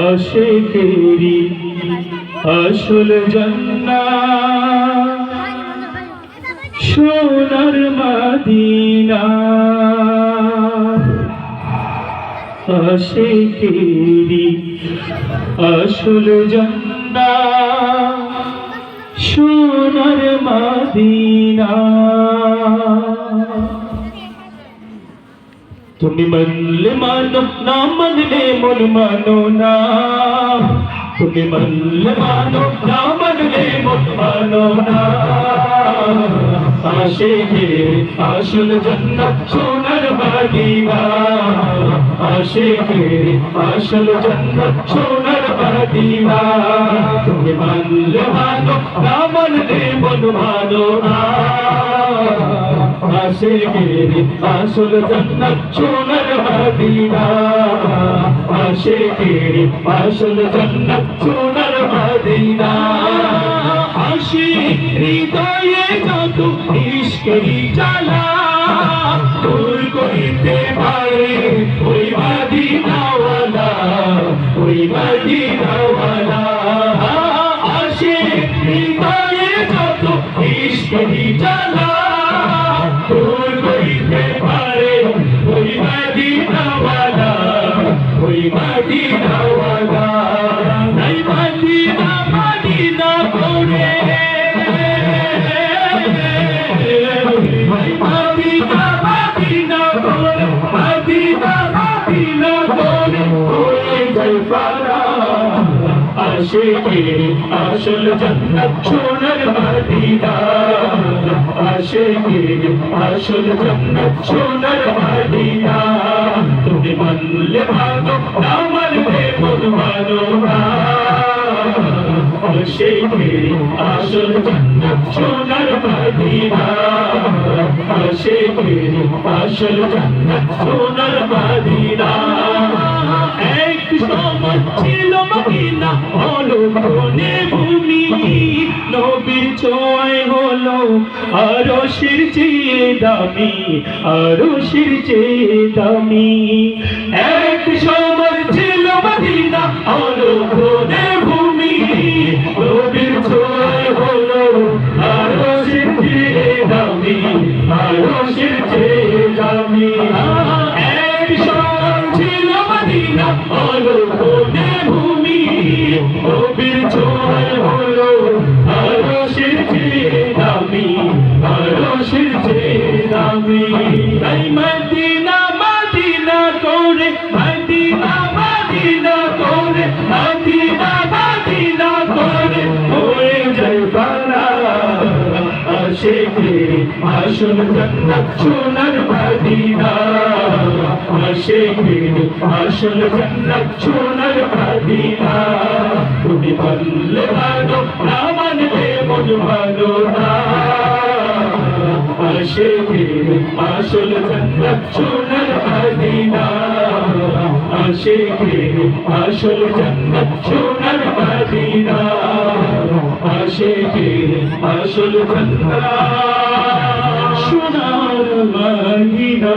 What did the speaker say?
আশিকেরি আসল জান্নাত সোনার মদিনা। আশিকেরি আসল জান্নাত সোনার মদিনা। তুমি মানলে মানো না মানলে মন মানো না, তুমি মানলে মানো না মানলে মন মানো না। আশিকে আসল জান্নাত সোনার মদিনা, আশিকে আসল জান্নাত সোনার মদিনা। তুমি মানলে মানো না মানলে মন মানো না। আশিকেরি আসল জান্নাত সোনার মদিনা, আশিকেরি আসল জান্নাত সোনার মদিনা। আশিক হৃদয়ে যত ইশকেরি জ্বালা দূর করিতে পারে ওই মদিনাওয়ালা, ওই মদিনাওয়ালা। আশিক হৃদয়ে যত ইশকেরি জ্বালা দূর করিতে পারে ওই মদিনাওয়ালা, ওই মদিনাওয়ালা। নাই মদিনা মদিনা করে, নাই মদিনা মদিনা করে, মদিনা মদিনা করে হয়ে যায় ফানা। আশিকেরি আসল জান্নাত সোনার মদিনা, আশিকেরি আসল জান্নাত সোনার মদিনা। তুমি মানলে মানো না মানলে মন মানো না। আশিকেরি আসল জান্নাত সোনার মদিনা, আশিকেরি আসল জান্নাত সোনার মদিনা। এক সময় ছিল মদিনা হলো বনে ভূমি, নবীর ছোঁয়ায় হলো আরশের চেয়ে দামি, আরশের চেয়ে দামি। এক সময় ছিল মদিনা হলো বনে ভূমি, নবীর ছোঁয়ায় হলো আরশের চেয়ে দামি, আরশের চেয়ে দামি। এক সময় ছিল মদিনা হলো বনে ভূমি, নবীর ছোঁয়ায় হলো আরশের চেয়ে দামি, আরশের চেয়ে দামি। তাই মদিনা মদিনা করে, মদিনা মদিনা করে, মদিনা মদিনা করে হয়ে যায় ফানা। আশিকেরি আসল জান্নাত সোনার মদিনা, আশিকেরি আসল জান্নাত সোনার মদিনা। তুমি মানলে মানো না মানলে মন মানো না। আশিকেরি আসল জান্নাত সোনার মদিনা, আশিকেরি আসল জান্নাত সোনার মদিনা, আশিকেরি আসল জান্নাত সোনার মদিনা।